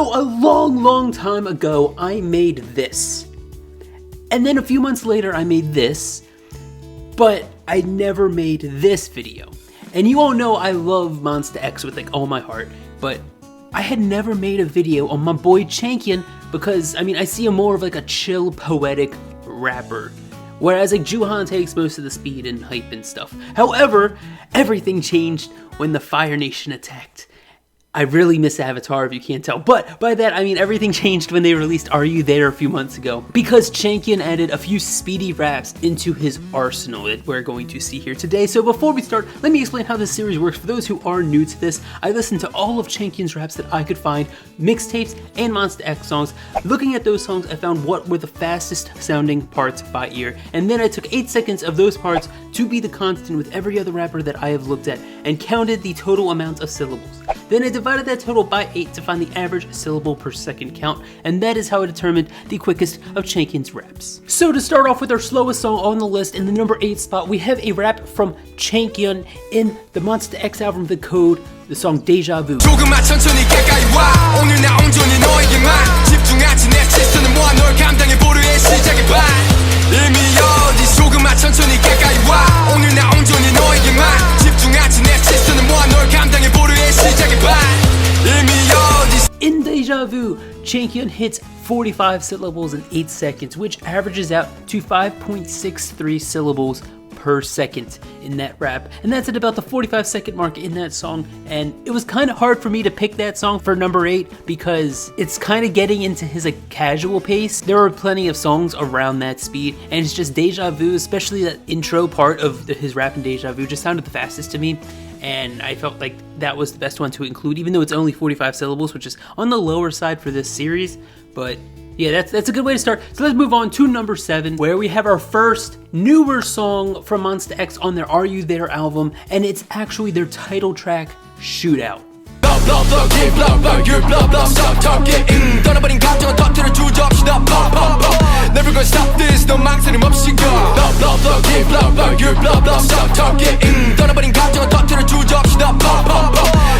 So a long time ago, I made this. And then a few months later, I made this. But I never made this video. And you all know I love Monsta X with like all my heart. But I had never made a video on my boy Changkyun because, I mean, I see him more of like a chill, poetic rapper. Whereas like Juhan takes most of the speed and hype and stuff. However, everything changed when the Fire Nation attacked. I really miss Avatar if you can't tell, but by that I mean everything changed when they released Are You There a few months ago, because Changkyun added a few speedy raps into his arsenal that we're going to see here today. So before we start, let me explain how this series works. For those who are new to this, I listened to all of Changkyun's raps that I could find, mixtapes and Monsta X songs. Looking at those songs, I found what were the fastest sounding parts by ear, and then I took 8 seconds of those parts to be the constant with every other rapper that I have looked at, and counted the total amount of syllables. Then I divided that total by 8 to find the average syllable per second count, and that is how I determined the quickest of Changkyun's raps. So to start off with our slowest song on the list, in the number 8 spot, we have a rap from Changkyun in the Monsta X album The Code, the song Deja Vu. In Deja Vu, Changkyun hits 45 syllables in 8 seconds, which averages out to 5.63 syllables per second in that rap, and that's at about the 45-second mark in that song. And it was kind of hard for me to pick that song for number 8 because it's kind of getting into his like casual pace. There are plenty of songs around that speed, and it's just Deja Vu, especially that intro part of his rap in Deja Vu, just sounded the fastest to me. And I felt like that was the best one to include, even though it's only 45 syllables, which is on the lower side for this series. But yeah, that's a good way to start. So let's move on to number 7, where we have our first newer song from Monsta X on their Are You There album, and it's actually their title track, Shootout. Never gonna stop this, no 망설임 없이 go. 떠나버린 감정은 터뜨려 주저없이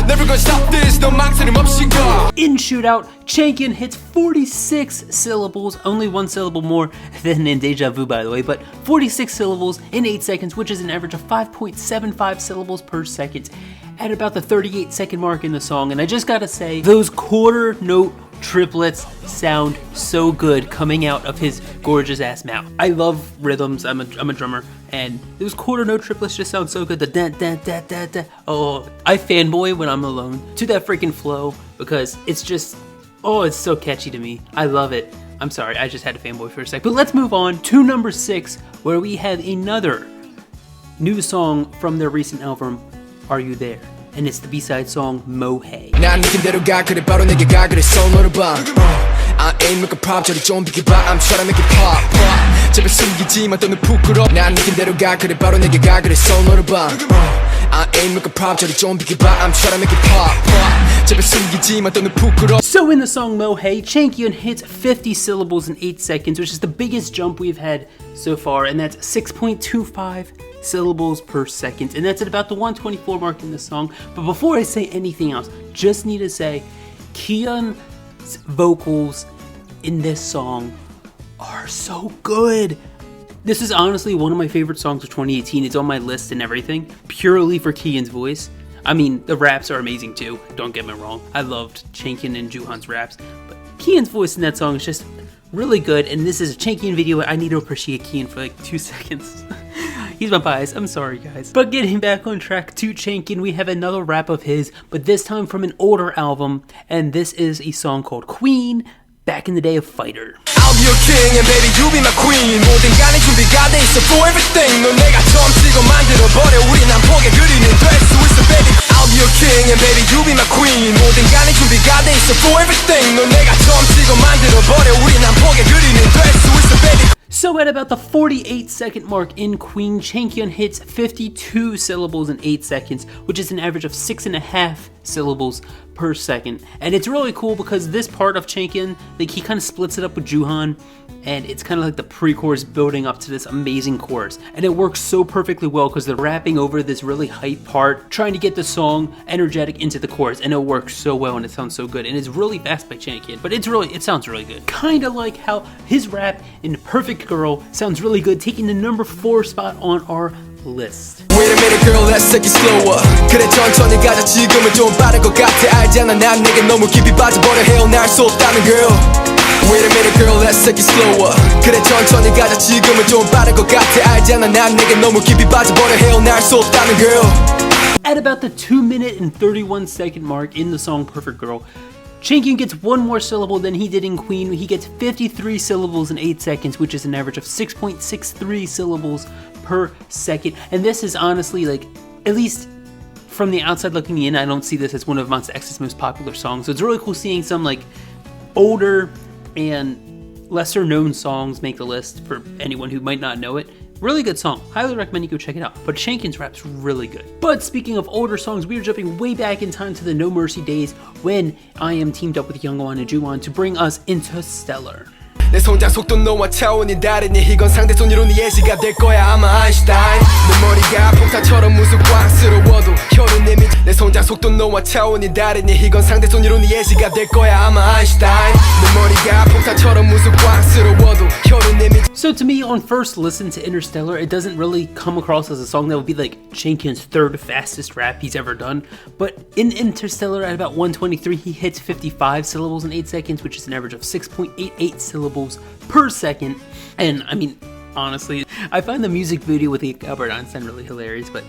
Never gonna stop this, no 망설임 없이 go. In Shootout, Changkyun hits 46 syllables, only 1 syllable more than in Deja Vu by the way, but 46 syllables in 8 seconds, which is an average of 5.75 syllables per second at about the 38-second mark in the song. And I just gotta say, those quarter note triplets sound so good coming out of his gorgeous ass mouth. I love rhythms, I'm a drummer, and those quarter note triplets just sound so good. The da da da da da. Oh, I fanboy when I'm alone to that freaking flow because it's just, oh, it's so catchy to me. I love it. I'm sorry, I just had a fanboy for a sec. But let's move on to number 6, where we have another new song from their recent album, Are You There? And it's the B-side song Mohae. 난 느낌대로 가 그래 바로 내게 가 그래 손으로 봐. I ain't make a pop 저리 좀 비켜봐. I'm trying to make it pop. 제발 숨기지만 또는 부끄러. 난 느낌대로 가 그래 바로 내게 가 그래 손으로 봐. I ain't make a pop 저리 좀 비켜봐. I'm trying to make it pop. 제발 숨기지만 또는 부끄러. So in the song Mohae, Changkyun hits 50 syllables in 8 seconds, which is the biggest jump we've had so far, and that's 6.25 syllables per second, and that's at about the 124 mark in the song. But before I say anything else, just need to say Kyun's vocals in this song are so good. This is honestly one of my favorite songs of 2018. It's on my list and everything, purely for Kyun's voice. I mean, the raps are amazing too, don't get me wrong. I loved Changkyun and Juhan's raps, but Kyun's voice in that song is just really good, and this is a Changkyun video. I need to appreciate Kyun for like 2 seconds. He's my bias, I'm sorry guys. But getting back on track to Changkyun, we have another rap of his, but this time from an older album, and this is a song called Queen, back in the day of Fighter. I'll be your king and baby you be my queen. 모든 간에 준비가 돼 있어 for everything. 넌 내가 처음 찍어 만들어버려 우린 한 폭의 그림이 될 수 있어 baby. I'll be your king and baby you be my queen. 모든 간에 준비가 돼 있어 for everything. 넌 내가 처음 찍어 만들어버려 우린 한 폭의 그림이 될 수 있어 baby. So at about the 48-second mark in Queen, Changkyun hits 52 syllables in 8 seconds, which is an average of 6.5 syllables per second. And it's really cool because this part of Changkyun, like he kind of splits it up with Juhan, and it's kind of like the pre-chorus building up to this amazing chorus. And it works so perfectly well because they're rapping over this really hype part, trying to get the song energetic into the chorus, and it works so well and it sounds so good. And it's really fast by Changkyun, but it sounds really good. Kind of like how his rap in Perfect Girl sounds really good, taking the number 4 spot on our list. Wait a minute girl, let's take it slower. 그래 천천히 가자, 지금은 좀 빠른 것 같아. 알잖아 난 내게 너무 깊이 빠져버려 헤어날 수 없다는 girl. Wait a minute girl, let's take it slower. 그래 천천히 가자, 지금은 좀 빠른 것 같아. 알잖아 난 내게 너무 깊이 빠져버려 헤어날 수 없다는 girl. At about the 2-minute and 31-second mark in the song Perfect Girl, Changkyun gets one more syllable than he did in Queen. He gets 53 syllables in 8 seconds, which is an average of 6.63 syllables per second. And this is honestly, like, at least from the outside looking in, I don't see this as one of Monsta X's most popular songs. So it's really cool seeing some like older and lesser known songs make the list for anyone who might not know it. Really good song. Highly recommend you go check it out. But Changkyun's rap's really good. But speaking of older songs, we are jumping way back in time to the No Mercy days when IM teamed up with Youngwon and Juwon to bring us Interstellar. 내 성장 속도 너와 차원이 다르니 이건 상대손으로 네 예시가 될 거야 아마 아인슈타인 내 머리가 폭탄처럼 무수광스러워도 혀를 내밀 내 성장 속도 너와 차원이 다르니 이건 상대손으로 네 예시가 될 거야 아마 아인슈타인 내 머리가 폭탄처럼 무수광스러워도 혀를 내밀. So to me, on first listen to Interstellar, it doesn't really come across as a song that would be like Changkyun's 3rd fastest rap he's ever done. But in Interstellar, at about 123, he hits 55 syllables in 8 seconds, which is an average of 6.88 syllables per second. And I mean, honestly, I find the music video with Albert Einstein really hilarious, but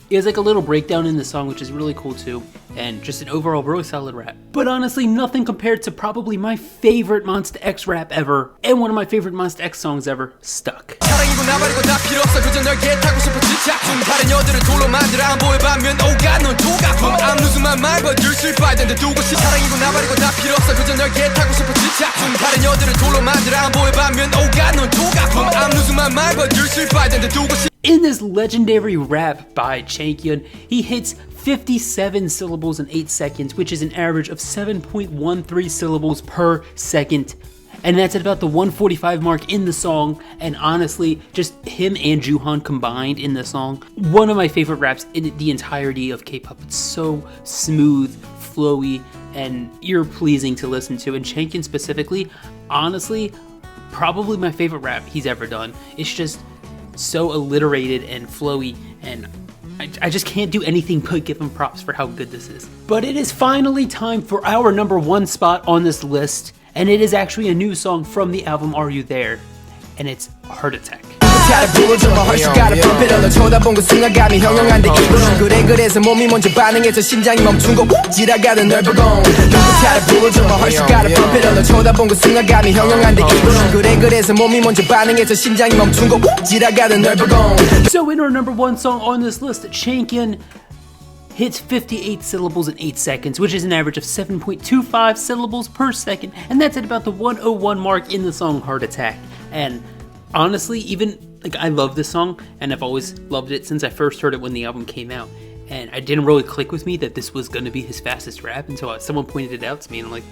he has like a little breakdown in the song, which is really cool too, and just an overall really solid rap. But honestly, nothing compared to probably my favorite Monsta X rap ever, and one of my favorite Monsta X songs ever, Stuck. 사랑이고 나발이고 다 필요 없어 그저 널 타고 싶어 집착 다른 여자를 돌로 만들어 안 보여봐면 오가 넌 조각품 I'm losing my mind but you're still fighting 두고 싶 사랑이고 나발이고 다 필요 없어 그저 널 타고 싶어 집착 다른 여자를 돌로 만들어 안 보여봐면 오가 넌 조각품 I'm losing my mind but you're still fighting 두고 싶. In this legendary rap by Changkyun, he hits 57 syllables in 8 seconds, which is an average of 7.13 syllables per second. And that's at about the 145 mark in the song, and honestly, just him and Juhan combined in the song, one of my favorite raps in the entirety of K-pop. It's so smooth, flowy, and ear-pleasing to listen to, and Changkyun specifically, honestly, probably my favorite rap he's ever done. It's just so alliterated and flowy, and I just can't do anything but give him props for how good this is. But it is finally time for our number 1 spot on this list, and it is actually a new song from the album Are You There? And it's Heart Attack. 쳐다본 그 순간감이 형용한데 이건 그래 그래서 몸이 먼저 반응해서 심장이 멈춘 거 지나가는 널 보고 누구 차례 불러줘 헐수가를 불필요로 쳐다본 그 순간감이 형용한데 이건 그래 그래서 몸이 먼저 반응해서 심장이 멈춘 거 지나가는 널 보고. So in our number 1 song on this list, Changkyun hits 58 syllables in 8 seconds, which is an average of 7.25 syllables per second, and that's at about the 101 mark in the song Heart Attack. And honestly, even like I love this song, and I've always loved it since I first heard it when the album came out, and it didn't really click with me that this was going to be his fastest rap until someone pointed it out to me, and I'm like,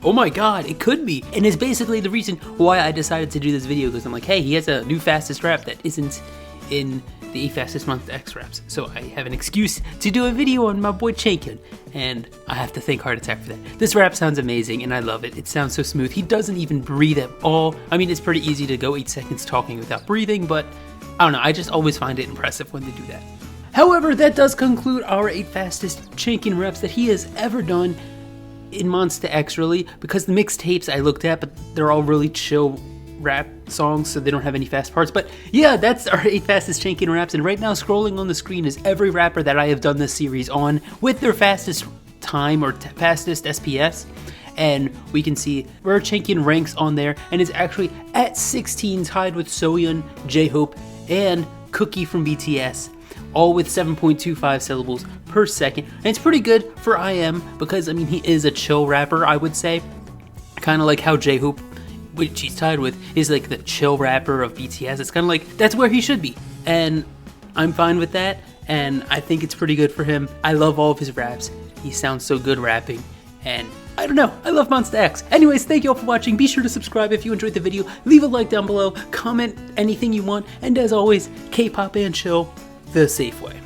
oh my god, it could be. And it's basically the reason why I decided to do this video, because I'm like, hey, he has a new fastest rap that isn't in the fastest Monsta X raps, so I have an excuse to do a video on my boy Changkyun, and I have to thank Heart Attack for that. This rap sounds amazing, and I love it. It sounds so smooth. He doesn't even breathe at all. I mean, it's pretty easy to go 8 seconds talking without breathing, but I don't know, I just always find it impressive when they do that. However, that does conclude our 8 fastest Changkyun raps that he has ever done in Monsta X, really, because the mixtapes I looked at, but they're all really chill rap songs, so they don't have any fast parts. But yeah, that's our 8 fastest Changkyun raps, and right now scrolling on the screen is every rapper that I have done this series on with their fastest time or fastest SPS, and we can see where Changkyun ranks on there, and is actually at 16, tied with Soyeon, J-Hope, and Cookie from BTS, all with 7.25 syllables per second. And it's pretty good for IM because, I mean, he is a chill rapper, I would say, kind of like how J-Hope, which he's tied with, is like the chill rapper of BTS. It's kind of like, that's where he should be, and I'm fine with that, and I think it's pretty good for him. I love all of his raps, He sounds so good rapping, and I don't know, I love Monsta X. Anyways, thank you all for watching. Be sure to subscribe if you enjoyed the video. Leave a like down below, comment anything you want, and as always, K-pop and chill the safe way.